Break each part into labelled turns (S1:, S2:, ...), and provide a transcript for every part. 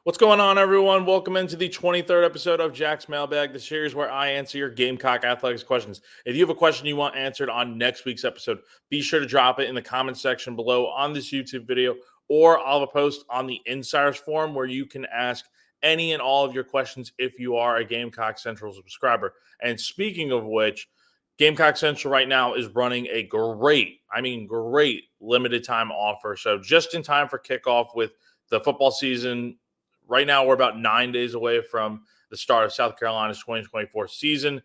S1: What's going on, everyone? Welcome into the 23rd episode of Jack's Mailbag, the series where I answer your Gamecock athletics questions. If you have a question you want answered on next week's episode, be sure to drop it in the comments section below on this YouTube video, or I'll have a post on the Insiders Forum where you can ask any and all of your questions if you are a Gamecock Central subscriber. And speaking of which, Gamecock Central right now is running a great limited time offer. So just in time for kickoff with the football season. Right now, we're about 9 days away from the start of South Carolina's 2024 season.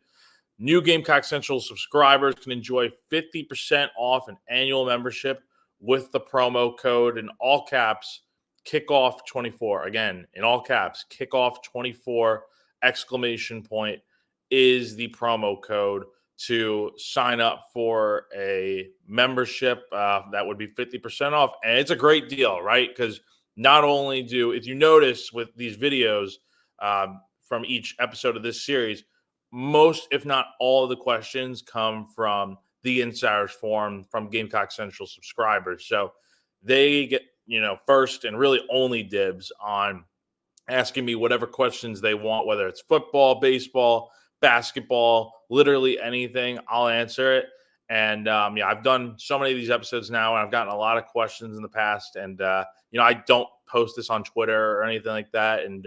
S1: New Gamecock Central subscribers can enjoy 50% off an annual membership with the promo code in all caps, kickoff24. Again, in all caps, kickoff24 exclamation point is the promo code to sign up for a membership. That would be 50% off. And it's a great deal, right? Because not only if you notice with these videos from each episode of this series, most, if not all of the questions come from the Insiders Forum from Gamecock Central subscribers. So they get, first and really only dibs on asking me whatever questions they want, whether it's football, baseball, basketball, literally anything, I'll answer it. And I've done so many of these episodes now, and I've gotten a lot of questions in the past. And I don't post this on Twitter or anything like that. And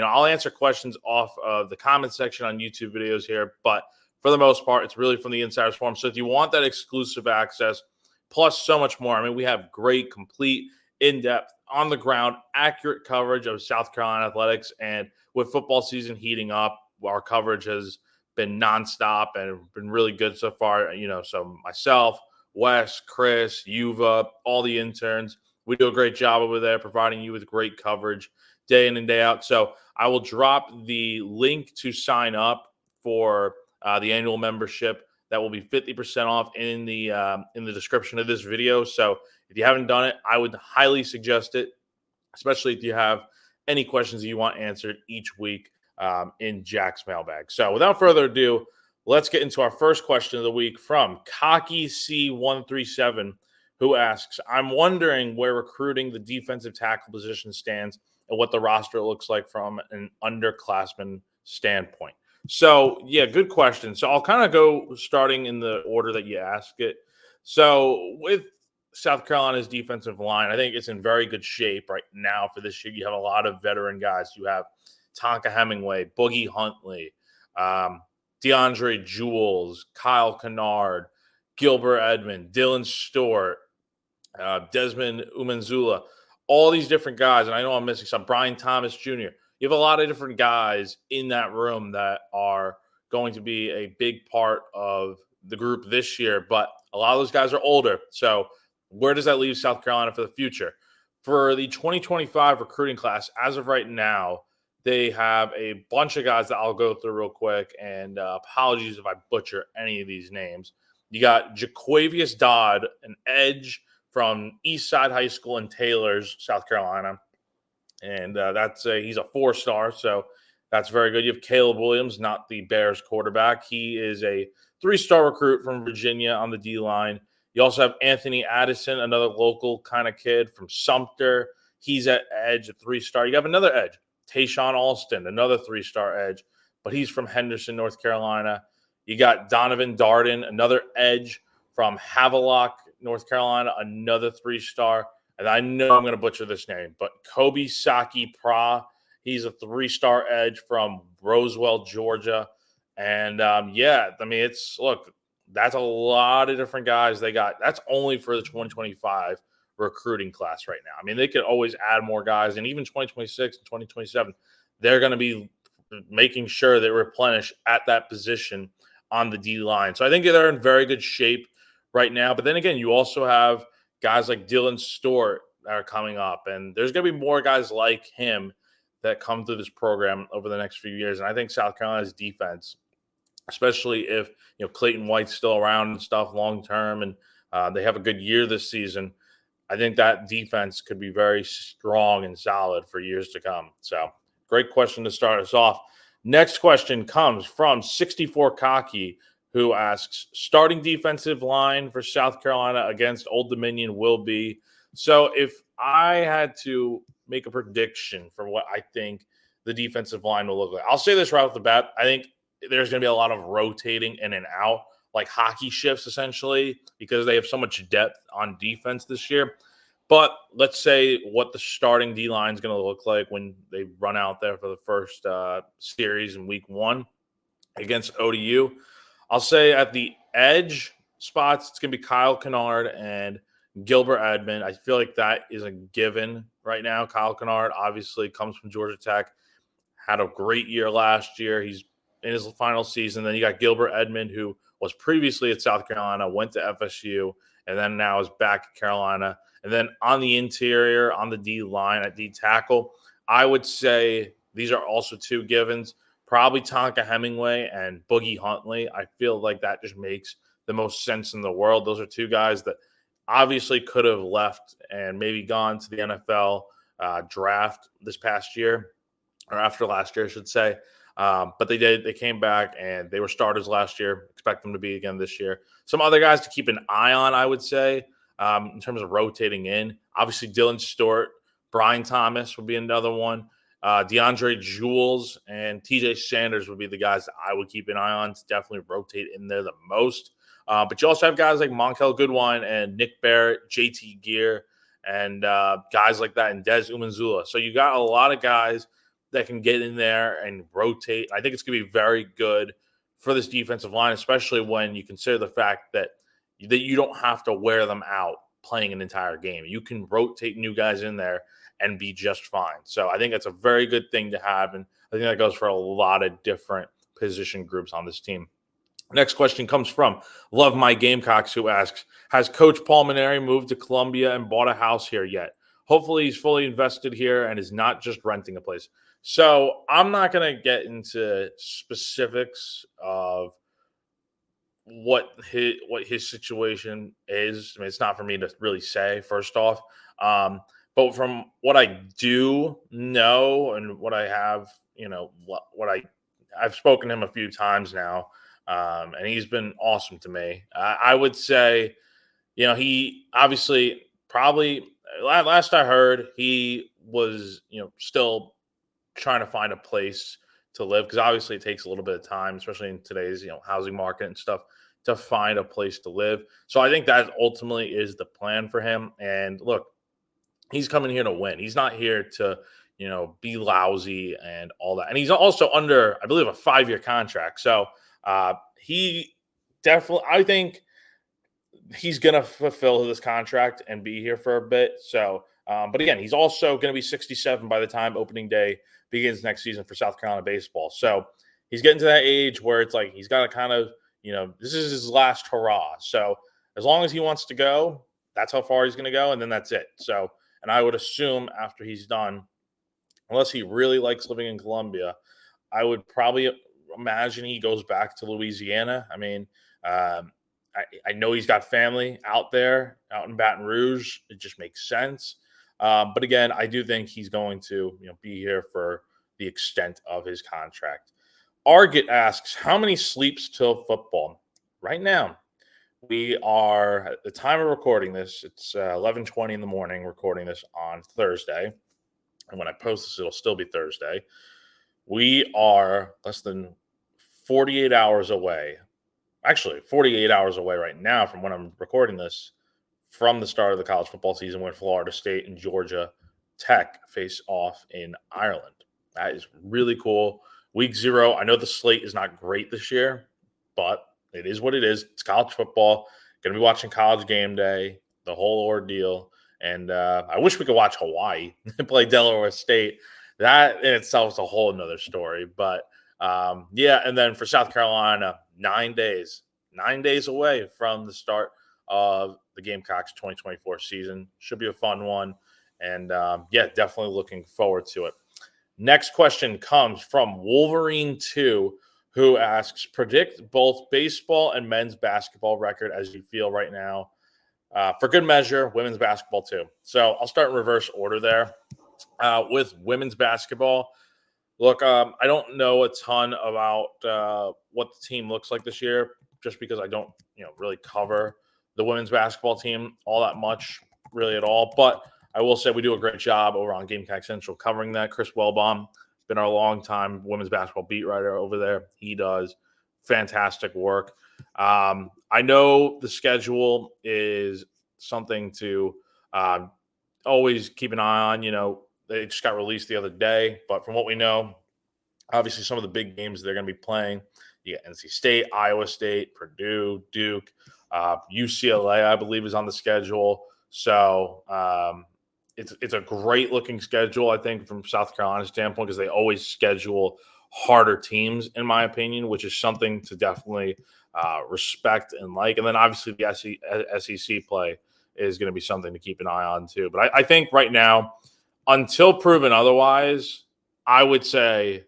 S1: I'll answer questions off of the comment section on YouTube videos here. But for the most part, it's really from the Insiders Forum. So if you want that exclusive access, plus so much more, we have great, complete, in-depth, on-the-ground, accurate coverage of South Carolina athletics. And with football season heating up, our coverage has been nonstop and been really good so far. So myself, Wes, Chris, Yuva, all the interns, we do a great job over there providing you with great coverage day in and day out. So I will drop the link to sign up for the annual membership. That will be 50% off in the description of this video. So if you haven't done it, I would highly suggest it, especially if you have any questions that you want answered each week in Jack's Mailbag. So without further ado, let's get into our first question of the week from Cocky C137, who asks, I'm wondering where recruiting the defensive tackle position stands and what the roster looks like from an underclassman standpoint. So, yeah, good question. So I'll kind of go starting in the order that you asked it. So with South Carolina's defensive line, I think it's in very good shape right now for this year. You have a lot of veteran guys. You have Tonka Hemingway, Boogie Huntley, DeAndre Jules, Kyle Kennard, Gilbert Edmond, Dylan Stewart, Desmond Umanzula, all these different guys. And I know I'm missing some. Brian Thomas Jr. You have a lot of different guys in that room that are going to be a big part of the group this year. But a lot of those guys are older. So where does that leave South Carolina for the future? For the 2025 recruiting class, as of right now, they have a bunch of guys that I'll go through real quick, and apologies if I butcher any of these names. You got Jaquavius Dodd, an edge from Eastside High School in Taylors, South Carolina, and he's a 4-star, so that's very good. You have Caleb Williams, not the Bears quarterback. He is a 3-star recruit from Virginia on the D-line. You also have Anthony Addison, another local kind of kid from Sumter. He's at edge, a 3-star. You have another edge, Tayshawn Alston, another 3-star edge, but he's from Henderson, North Carolina. You got Donovan Darden, another edge from Havelock, North Carolina, another 3-star. And I know I'm going to butcher this name, but Kobe Saki Pra, he's a 3-star edge from Roswell, Georgia. And that's a lot of different guys they got. That's only for the 2025 recruiting class right now. They could always add more guys, and even 2026 and 2027, they're going to be making sure they replenish at that position on the D line. So I think they're in very good shape right now. But then again, you also have guys like Dylan Stewart that are coming up, and there's going to be more guys like him that come through this program over the next few years. And I think South Carolina's defense, especially if Clayton White's still around and stuff long term, and they have a good year this season, I think that defense could be very strong and solid for years to come. So great question to start us off. Next question comes from 64 Cocky, who asks, starting defensive line for South Carolina against Old Dominion will be. So if I had to make a prediction for what I think the defensive line will look like. I'll say this right off the bat. I think there's going to be a lot of rotating in and out, like hockey shifts essentially, because they have so much depth on defense this year. But let's say what the starting D line is going to look like when they run out there for the first series in week 1 against ODU. I'll say at the edge spots, it's going to be Kyle Kennard and Gilbert Edmond. I feel like that is a given right now. Kyle Kennard obviously comes from Georgia Tech, had a great year last year. He's in his final season. Then you got Gilbert Edmond, who was previously at South Carolina, went to FSU, and then now is back at Carolina. And then on the interior, on the D line, at D tackle, I would say these are also two givens. Probably Tonka Hemingway and Boogie Huntley. I feel like that just makes the most sense in the world. Those are two guys that obviously could have left and maybe gone to the NFL draft this past year, or after last year, I should say. But they did. They came back, and they were starters last year. Expect them to be again this year. Some other guys to keep an eye on, I would say, in terms of rotating in. Obviously, Dylan Stewart, Brian Thomas would be another one. DeAndre Jules and TJ Sanders would be the guys that I would keep an eye on to definitely rotate in there the most. But you also have guys like Monkel Goodwine and Nick Barrett, JT Gear, and guys like that, and Dez Umanzula. So you got a lot of guys that can get in there and rotate. I think it's going to be very good for this defensive line, especially when you consider the fact that you don't have to wear them out playing an entire game. You can rotate new guys in there and be just fine. So I think that's a very good thing to have, and I think that goes for a lot of different position groups on this team. Next question comes from Love My Gamecocks, who asks, has Coach Paul Mainieri moved to Columbia and bought a house here yet? Hopefully he's fully invested here and is not just renting a place. So I'm not going to get into specifics of what his situation is. I mean, it's not for me to really say, first off. But from what I do know and what I have, I've spoken to him a few times now, and he's been awesome to me. I would say, he obviously probably last I heard he was, still trying to find a place to live, because obviously it takes a little bit of time, especially in today's housing market and stuff, to find a place to live. So I think that ultimately is the plan for him. And look, he's coming here to win. He's not here to be lousy and all that. And he's also under, I believe, a 5-year contract. So he definitely, I think he's going to fulfill this contract and be here for a bit. So, but again, he's also going to be 67 by the time opening day begins next season for South Carolina baseball. So he's getting to that age where it's like he's got to kind of, this is his last hurrah. So as long as he wants to go, that's how far he's going to go, and then that's it. So, and I would assume after he's done, unless he really likes living in Columbia, I would probably imagine he goes back to Louisiana. I mean, I know he's got family out there, out in Baton Rouge. It just makes sense. But again, I do think he's going to be here for the extent of his contract. Argit asks, how many sleeps till football? Right now, we are, at the time of recording this, it's 11:20 in the morning, recording this on Thursday. And when I post this, it'll still be Thursday. We are less than 48 hours away. Actually, 48 hours away right now from when I'm recording this, from the start of the college football season when Florida State and Georgia Tech face off in Ireland. That is really cool. Week 0, I know the slate is not great this year, but it is what it is. It's college football. Going to be watching College Game Day, the whole ordeal. And I wish we could watch Hawaii play Delaware State. That in itself is a whole another story. But, yeah, and then for South Carolina, 9 days away from the start of the Gamecocks 2024 season. Should be a fun one. And, yeah, definitely looking forward to it. Next question comes from Wolverine2, who asks, predict both baseball and men's basketball record as you feel right now. For good measure, women's basketball too. So I'll start in reverse order there. With women's basketball, look, I don't know a ton about what the team looks like this year, just because I don't, really cover the women's basketball team all that much, really at all. But I will say we do a great job over on Gamecock Central covering that. Chris Wellbaum, been our longtime women's basketball beat writer over there. He does fantastic work. I know the schedule is something to always keep an eye on. They just got released the other day, but from what we know, obviously some of the big games they're going to be playing, you got NC State, Iowa State, Purdue, Duke, UCLA, I believe, is on the schedule. So it's a great looking schedule, I think, from South Carolina's standpoint, because they always schedule harder teams, in my opinion, which is something to definitely respect and like. And then obviously the SEC play is going to be something to keep an eye on too. But I think right now, until proven otherwise, I would say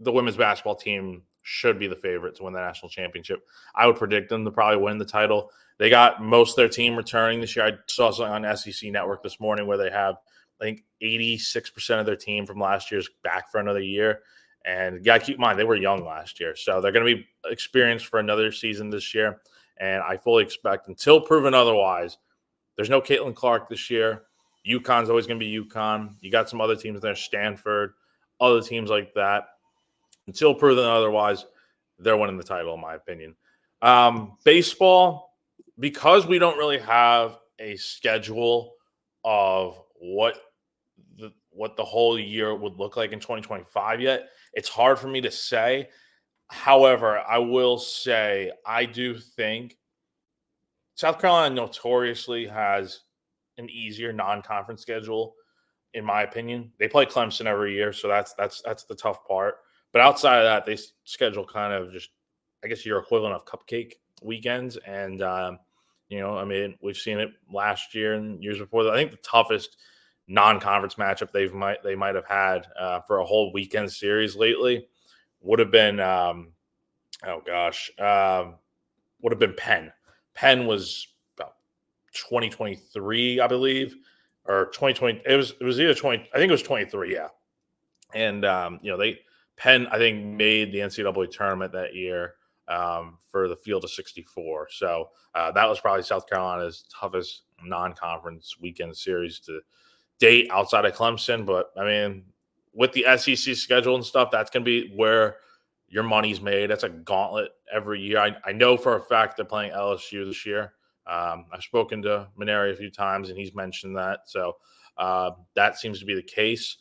S1: the women's basketball team should be the favorite to win the national championship. I would predict them to probably win the title. They got most of their team returning this year. I saw something on SEC Network this morning where they have, I think, 86% of their team from last year's back for another year. And you got to keep in mind, they were young last year. So they're going to be experienced for another season this year. And I fully expect, until proven otherwise, there's no Caitlin Clark this year. UConn's always going to be UConn. You got some other teams there, Stanford, other teams like that. Until proven otherwise, they're winning the title, in my opinion. Baseball, because we don't really have a schedule of what the whole year would look like in 2025 yet, it's hard for me to say. However, I will say I do think South Carolina notoriously has an easier non-conference schedule, in my opinion. They play Clemson every year, so that's the tough part. But outside of that, they schedule kind of just, I guess, your equivalent of cupcake weekends. And, we've seen it last year and years before that. I think the toughest non-conference matchup they might have had for a whole weekend series lately would have been, would have been Penn. Penn was about 2023, I believe, or 2020. It was either 20. I think it was 23. Yeah, and Penn, I think, made the NCAA tournament that year for the field of 64. So that was probably South Carolina's toughest non-conference weekend series to date outside of Clemson. But I mean, with the SEC schedule and stuff, that's going to be where your money's made. That's a gauntlet every year. I know for a fact they're playing LSU this year. I've spoken to Mainieri a few times, and he's mentioned that. So that seems to be the case.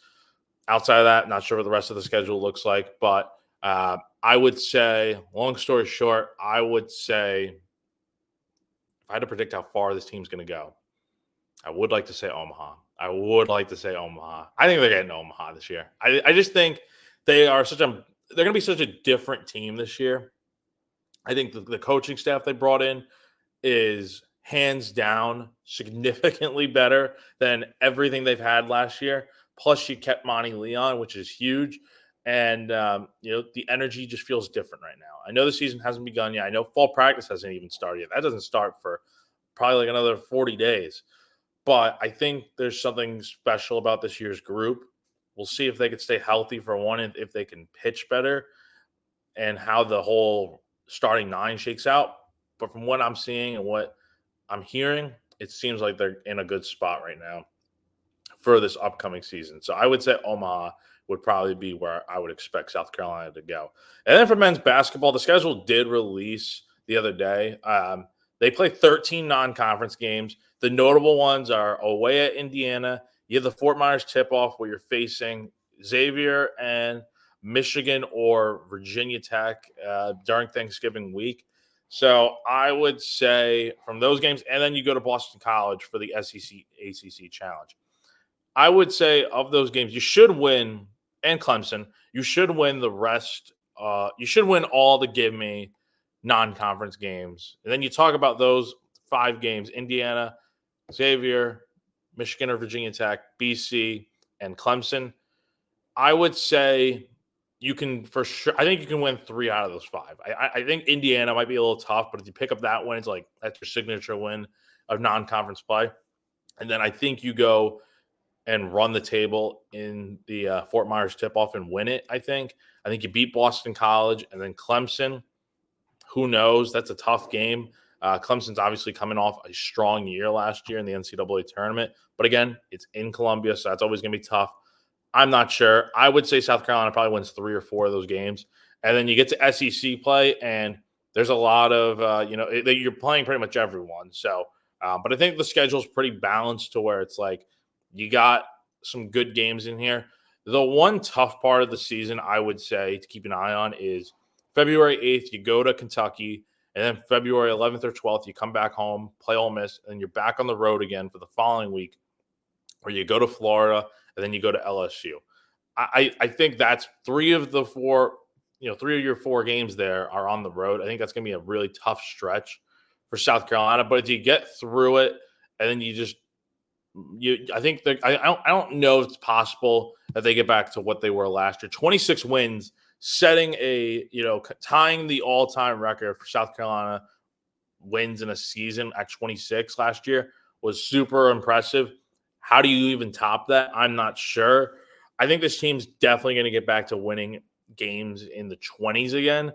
S1: Outside of that, not sure what the rest of the schedule looks like. But I would say, long story short, I would say if I had to predict how far this team's going to go, I would like to say Omaha. I think they're getting Omaha this year. I just think they're going to be such a different team this year. I think the coaching staff they brought in is hands down significantly better than everything they've had last year. Plus, you kept Monty Leon, which is huge. And, the energy just feels different right now. I know the season hasn't begun yet. I know fall practice hasn't even started yet. That doesn't start for probably like another 40 days. But I think there's something special about this year's group. We'll see if they could stay healthy for one, and if they can pitch better, and how the whole starting nine shakes out. But from what I'm seeing and what I'm hearing, it seems like they're in a good spot right now for this upcoming season. So I would say Omaha would probably be where I would expect South Carolina to go. And then for men's basketball, the schedule did release the other day. They play 13 non-conference games. The notable ones are away at Indiana. You have the Fort Myers tip-off where you're facing Xavier and Michigan or Virginia Tech during Thanksgiving week. So I would say from those games, and then you go to Boston College for the SEC ACC Challenge. I would say of those games, you should win, and Clemson, you should win the rest. You should win all the give me non-conference games. And then you talk about those 5 games: Indiana, Xavier, Michigan or Virginia Tech, BC, and Clemson. I would say you can, for sure, I think you can win 3 out of those 5. I think Indiana might be a little tough, but if you pick up that win, it's like that's your signature win of non-conference play. And then I think you go and run the table in the Fort Myers tip-off and win it, I think you beat Boston College, and then Clemson, who knows? That's a tough game. Clemson's obviously coming off a strong year last year in the NCAA tournament. But again, it's in Columbia, so that's always going to be tough. I'm not sure. I would say South Carolina probably wins 3 or 4 of those games. And then you get to SEC play, and there's a lot of, you're playing pretty much everyone. So, but I think the schedule's pretty balanced to where it's like you got some good games in here. The one tough part of the season, I would say, to keep an eye on is February 8th, you go to Kentucky, and then February 11th or 12th, you come back home, play Ole Miss, and you're back on the road again for the following week, where you go to Florida, and then you go to LSU. I think that's 3 of the 4, 3 of your 4 games there are on the road. I think that's going to be a really tough stretch for South Carolina. But if you get through it, and then I think I don't know if it's possible that they get back to what they were last year. 26 wins, setting tying the all-time record for South Carolina wins in a season at 26 last year was super impressive. How do you even top that? I'm not sure. I think this team's definitely going to get back to winning games in the 20s again.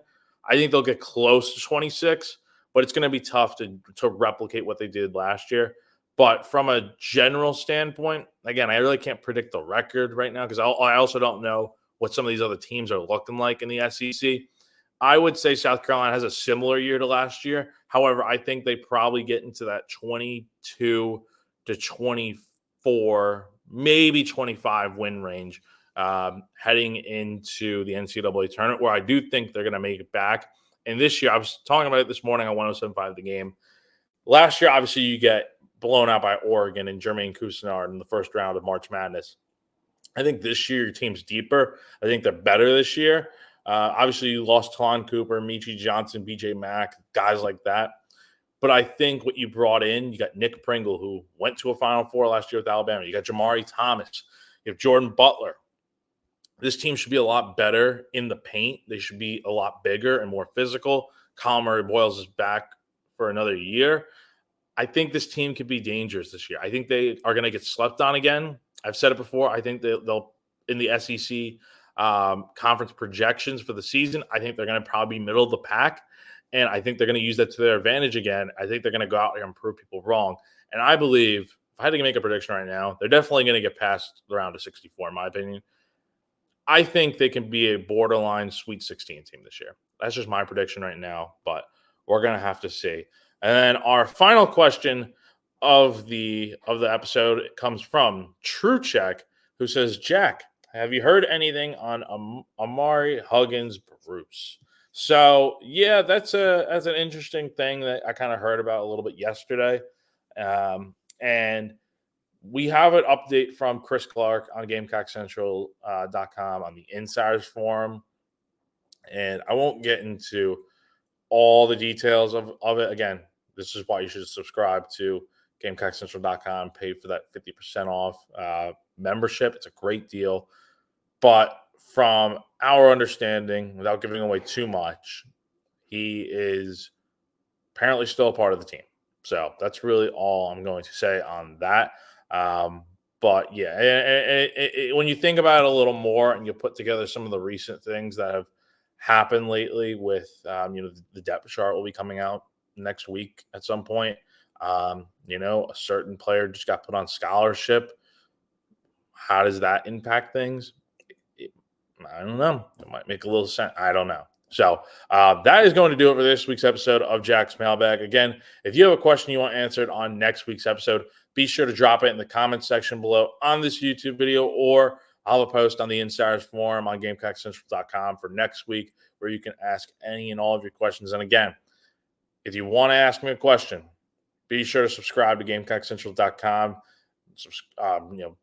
S1: I think they'll get close to 26, but it's going to be tough to replicate what they did last year. But from a general standpoint, again, I really can't predict the record right now because I also don't know what some of these other teams are looking like in the SEC. I would say South Carolina has a similar year to last year. However, I think they probably get into that 22 to 24, maybe 25 win range heading into the NCAA tournament, where I do think they're going to make it back. And this year, I was talking about it this morning on 107.5 The Game. Last year, obviously, you get blown out by Oregon and Jermaine Cousinard in the first round of March Madness. I think this year your team's deeper. I think they're better this year. Obviously, you lost Tlon Cooper, Michi Johnson, BJ Mack, guys like that. But I think what you brought in, you got Nick Pringle, who went to a Final Four last year with Alabama. You got Jamari Thomas. You have Jordan Butler. This team should be a lot better in the paint. They should be a lot bigger and more physical. Colin Murray-Boyles is back for another year. I think this team could be dangerous this year. I think they are going to get slept on again. I've said it before. I think they'll in the SEC conference projections for the season, I think they're going to probably be middle of the pack. And I think they're going to use that to their advantage again. I think they're going to go out there and prove people wrong. And I believe, if I had to make a prediction right now, they're definitely going to get past the round of 64, in my opinion. I think they can be a borderline Sweet 16 team this year. That's just my prediction right now, but we're going to have to see. And then our final question of the episode comes from True Check, who says, Jack, have you heard anything on Amari Huggins Bruce? So, yeah, that's an interesting thing that I kind of heard about a little bit yesterday. And we have an update from Chris Clark on GamecockCentral.com on the Insiders Forum. And I won't get into all the details of it. Again, this is why you should subscribe to GamecockCentral.com, pay for that 50% off membership. It's a great deal. But from our understanding, without giving away too much, he is apparently still a part of the team. So that's really all I'm going to say on that. But yeah, when you think about it a little more and you put together some of the recent things that have happened lately with, the depth chart will be coming out next week at some point. A certain player just got put on scholarship. How does that impact things? I don't know. It might make a little sense. I don't know. So that is going to do it for this week's episode of Jack's Mailbag. Again, if you have a question you want answered on next week's episode, be sure to drop it in the comments section below on this YouTube video, or I'll have a post on the Insiders Forum on GamecockCentral.com for next week, where you can ask any and all of your questions. And again, if you want to ask me a question, be sure to subscribe to GamecockCentral.com.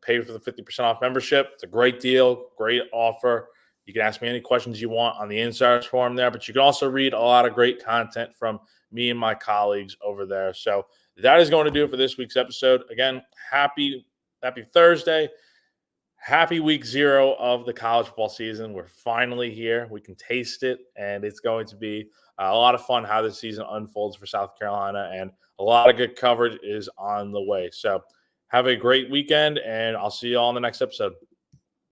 S1: Pay for the 50% off membership. It's a great deal, great offer. You can ask me any questions you want on the Insiders Forum there, but you can also read a lot of great content from me and my colleagues over there. So that is going to do it for this week's episode. Again, happy Thursday. Happy week 0 of the college football season. We're finally here. We can taste it, and it's going to be a lot of fun how this season unfolds for South Carolina, and a lot of good coverage is on the way. So have a great weekend, and I'll see you all in the next episode.